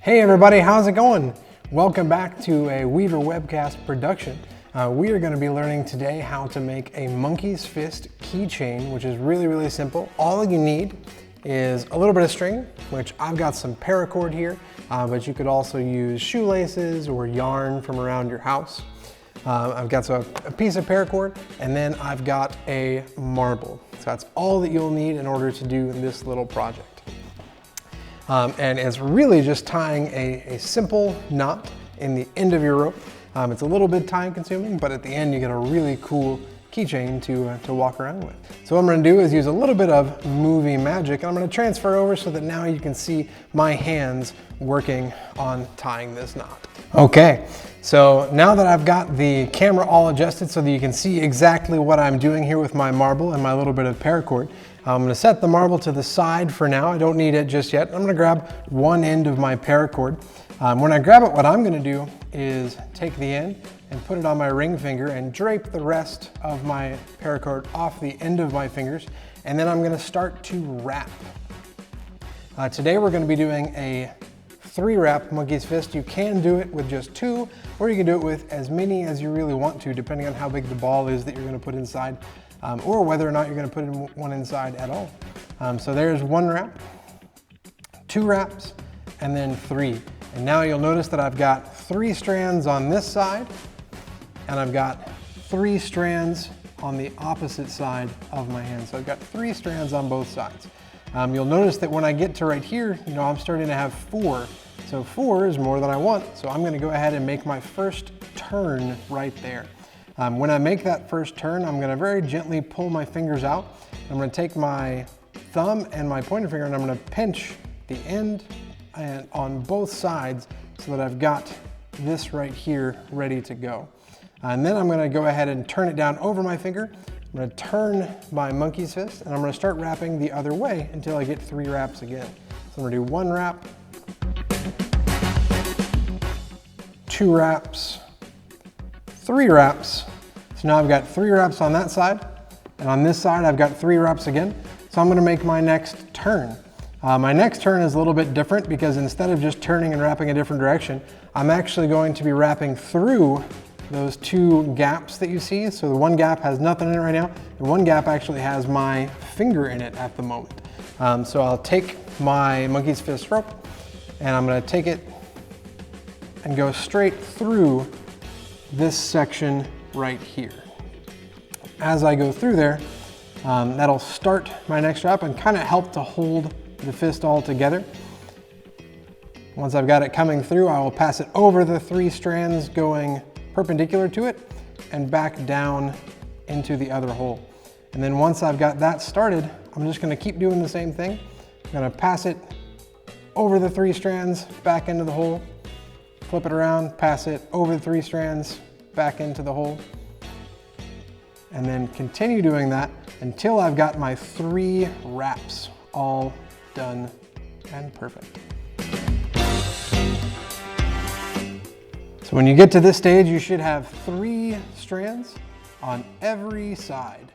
Hey everybody, how's it going? Welcome back to a Weaver Webcast production. We are going to be learning today how to make a monkey's fist keychain, which is really simple. All you need is a little bit of string, which I've got some paracord here, but you could also use shoelaces or yarn from around your house. I've got a piece of paracord, and then I've got a marble. So that's all that you'll need in order to do this little project. And it's really just tying a simple knot in the end of your rope. It's a little bit time consuming, but at the end you get a really cool keychain to walk around with. So what I'm going to do is use a little bit of movie magic, and I'm going to transfer over so that now you can see my hands working on tying this knot. Okay, so now that I've got the camera all adjusted so that you can see exactly what I'm doing here with my marble and my little bit of paracord, I'm going to set the marble to the side for now. I don't need it just yet. I'm going to grab one end of my paracord. When I grab it, what I'm going to do is take the end and put it on my ring finger and drape the rest of my paracord off the end of my fingers, and then I'm going to start to wrap. Today we're going to be doing a 3-wrap monkey's fist. You can do it with just 2, or you can do it with as many as you really want to, depending on how big the ball is that you're going to put inside, or whether or not you're going to put one inside at all. So there's 1 wrap, 2 wraps, and then 3. And now you'll notice that I've got 3 strands on this side, and I've got 3 strands on the opposite side of my hand. So I've got 3 strands on both sides. You'll notice that when I get to right here, I'm starting to have 4. So 4 is more than I want. So I'm going to go ahead and make my first turn right there. When I make that first turn, I'm going to very gently pull my fingers out. I'm going to take my thumb and my pointer finger, and I'm going to pinch the end and on both sides so that I've got this right here ready to go. And then I'm going to go ahead and turn it down over my finger. I'm going to turn my monkey's fist, and I'm going to start wrapping the other way until I get 3 wraps again. So I'm going to do 1 wrap, 2 wraps, 3 wraps. So now I've got 3 wraps on that side, and on this side I've got 3 wraps again. So I'm going to make my next turn. My next turn is a little bit different because instead of just turning and wrapping a different direction, I'm actually going to be wrapping through those 2 gaps that you see. So the 1 gap has nothing in it right now, and 1 gap actually has my finger in it at the moment. So I'll take my monkey's fist rope, and I'm going to take it and go straight through this section right here. As I go through there, that'll start my next wrap and kind of help to hold the fist all together. Once I've got it coming through, I will pass it over the 3 strands going perpendicular to it and back down into the other hole. And then once I've got that started, I'm just going to keep doing the same thing. I'm going to pass it over the 3 strands back into the hole, flip it around, pass it over the 3 strands back into the hole, and then continue doing that until I've got my 3 wraps all done and perfect. So when you get to this stage, you should have 3 strands on every side.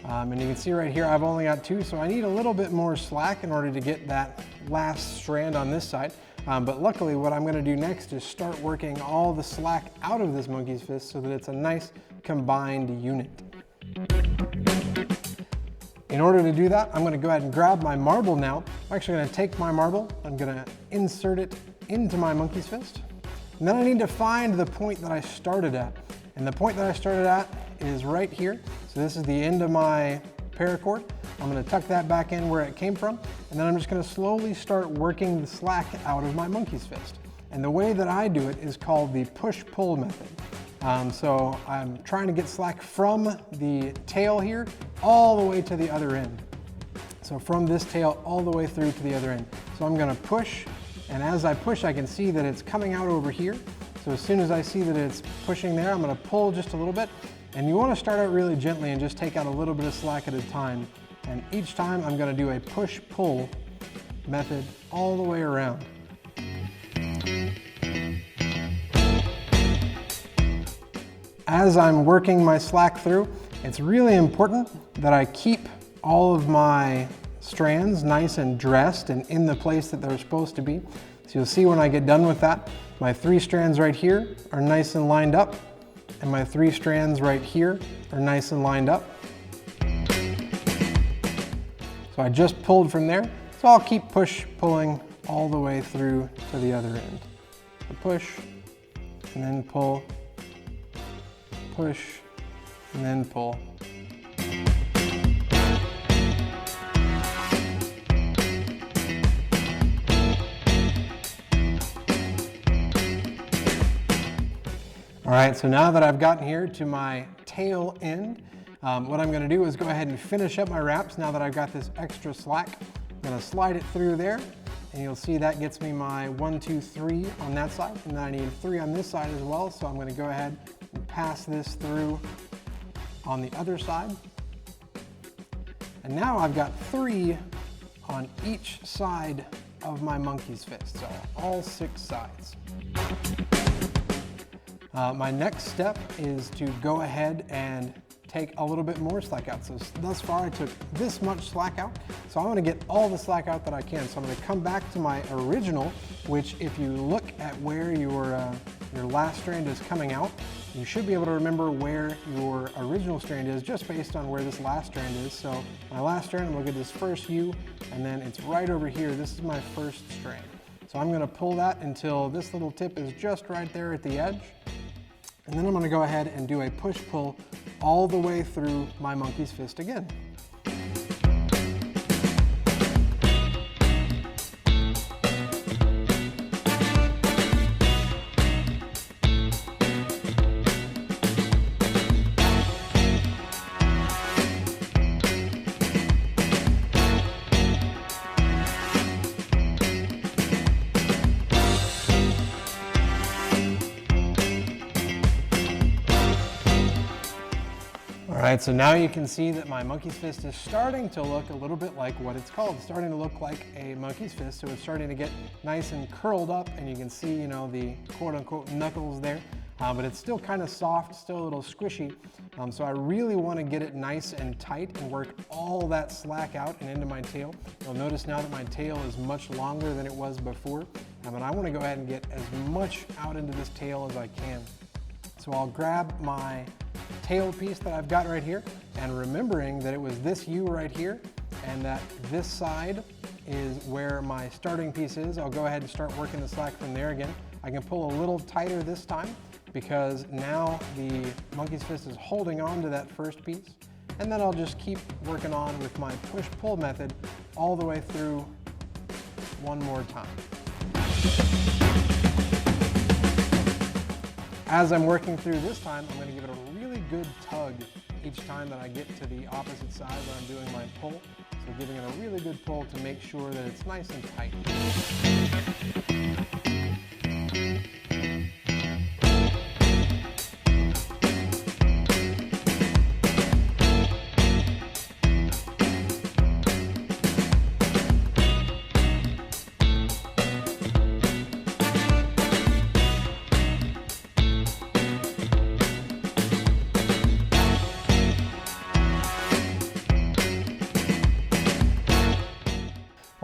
And you can see right here, I've only got 2, so I need a little bit more slack in order to get that last strand on this side. But luckily, what I'm going to do next is start working all the slack out of this monkey's fist so that it's a nice combined unit. In order to do that, I'm going to go ahead and grab my marble now. I'm actually going to take my marble, I'm going to insert it into my monkey's fist. And then I need to find the point that I started at. And the point that I started at is right here. So this is the end of my paracord. I'm going to tuck that back in where it came from. And then I'm just going to slowly start working the slack out of my monkey's fist. And the way that I do it is called the push-pull method. So I'm trying to get slack from the tail here all the way to the other end. So from this tail all the way through to the other end. So I'm going to push, and as I push I can see that it's coming out over here. So as soon as I see that it's pushing there, I'm going to pull just a little bit. And you want to start out really gently and just take out a little bit of slack at a time. And each time I'm going to do a push-pull method all the way around. As I'm working my slack through, it's really important that I keep all of my strands nice and dressed and in the place that they're supposed to be. So you'll see when I get done with that, my 3 strands right here are nice and lined up, and my 3 strands right here are nice and lined up. So I just pulled from there, so I'll keep pulling all the way through to the other end. So push, and then pull, push, and then pull. All right, so now that I've gotten here to my tail end, what I'm gonna do is go ahead and finish up my wraps. Now that I've got this extra slack, I'm gonna slide it through there, and you'll see that gets me my 1, 2, 3 on that side, and then I need 3 on this side as well, so I'm gonna go ahead and pass this through on the other side. And now I've got 3 on each side of my monkey's fist, so all 6 sides. My next step is to go ahead and take a little bit more slack out. So thus far I took this much slack out. So I want to get all the slack out that I can. So I'm going to come back to my original, which if you look at where your last strand is coming out, you should be able to remember where your original strand is just based on where this last strand is. So my last strand, I'm going to get this first U, and then it's right over here. This is my first strand. So I'm going to pull that until this little tip is just right there at the edge. And then I'm going to go ahead and do a push-pull all the way through my monkey's fist again. All right, so now you can see that my monkey's fist is starting to look a little bit like what it's called. It's starting to look like a monkey's fist, so it's starting to get nice and curled up, and you can see, you know, the quote-unquote knuckles there, but it's still kind of soft, still a little squishy. So I really want to get it nice and tight and work all that slack out and into my tail. You'll notice now that my tail is much longer than it was before, and I want to go ahead and get as much out into this tail as I can. So I'll grab my tail piece that I've got right here, and remembering that it was this U right here and that this side is where my starting piece is, I'll go ahead and start working the slack from there again. I can pull a little tighter this time because now the monkey's fist is holding on to that first piece, and then I'll just keep working on with my push-pull method all the way through one more time. As I'm working through this time, I'm going to give it a really good tug each time that I get to the opposite side when I'm doing my pull. So giving it a really good pull to make sure that it's nice and tight.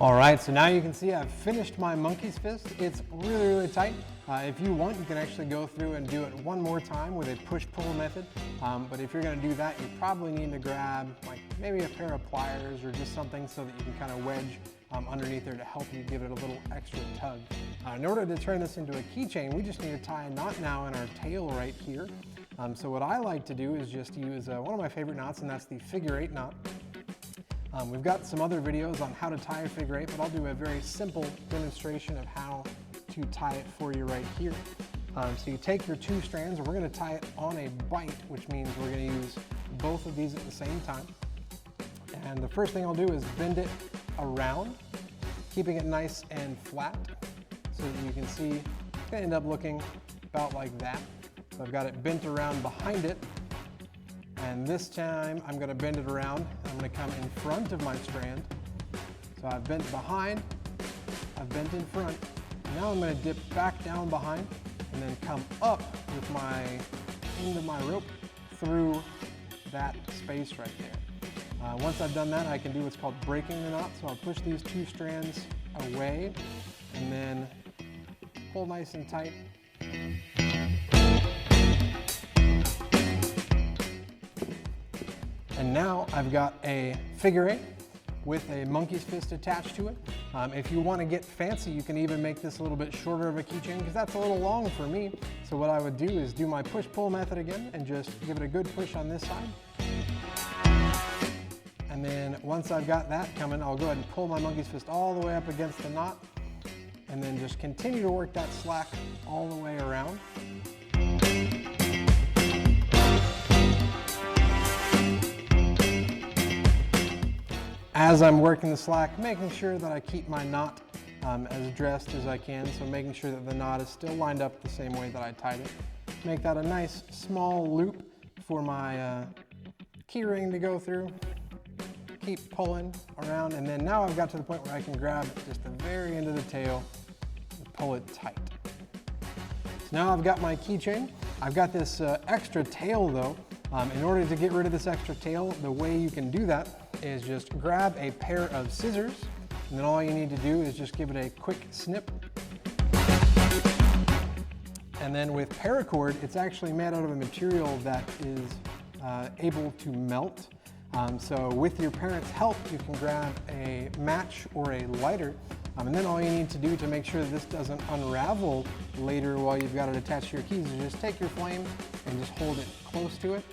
All right, so now you can see I've finished my monkey's fist. It's really, really tight. If you want, you can actually go through and do it one more time with a push-pull method. But if you're gonna do that, you probably need to grab like maybe a pair of pliers or just something so that you can kind of wedge underneath there to help you give it a little extra tug. In order to turn this into a keychain, we just need to tie a knot now in our tail right here. So what I like to do is just use one of my favorite knots, and that's the figure-8 knot. We've got some other videos on how to tie a figure 8, but I'll do a very simple demonstration of how to tie it for you right here. So you take your 2 strands, and we're going to tie it on a bite, which means we're going to use both of these at the same time. And the first thing I'll do is bend it around, keeping it nice and flat, so that you can see it's going to end up looking about like that. So I've got it bent around behind it. And this time I'm going to bend it around. I'm going to come in front of my strand. So I've bent behind, I've bent in front. Now I'm going to dip back down behind and then come up with my end of my rope through that space right there. Once I've done that, I can do what's called breaking the knot. So I'll push these 2 strands away and then pull nice and tight. And now I've got a figure eight with a monkey's fist attached to it. If you want to get fancy, you can even make this a little bit shorter of a keychain because that's a little long for me. So what I would do is do my push-pull method again and just give it a good push on this side. And then once I've got that coming, I'll go ahead and pull my monkey's fist all the way up against the knot and then just continue to work that slack all the way around. As I'm working the slack, making sure that I keep my knot as dressed as I can, so making sure that the knot is still lined up the same way that I tied it. Make that a nice small loop for my key ring to go through. Keep pulling around, and then now I've got to the point where I can grab just the very end of the tail and pull it tight. So now I've got my keychain. I've got this extra tail though. In order to get rid of this extra tail, the way you can do that is just grab a pair of scissors, and then all you need to do is just give it a quick snip. And then with paracord, it's actually made out of a material that is able to melt. So with your parents' help, you can grab a match or a lighter, and then all you need to do to make sure that this doesn't unravel later while you've got it attached to your keys is just take your flame and just hold it close to it.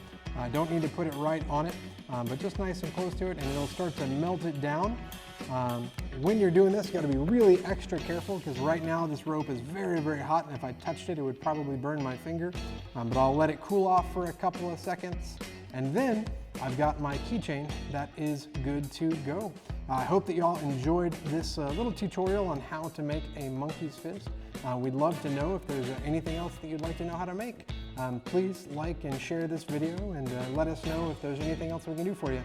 Don't need to put it right on it, but just nice and close to it, and it'll start to melt it down. When you're doing this, you gotta be really extra careful because right now this rope is very, very hot, and if I touched it, it would probably burn my finger. But I'll let it cool off for a couple of seconds, and then I've got my keychain that is good to go. I hope that y'all enjoyed this little tutorial on how to make a monkey's fist. We'd love to know if there's anything else that you'd like to know how to make. Please like and share this video and let us know if there's anything else we can do for you.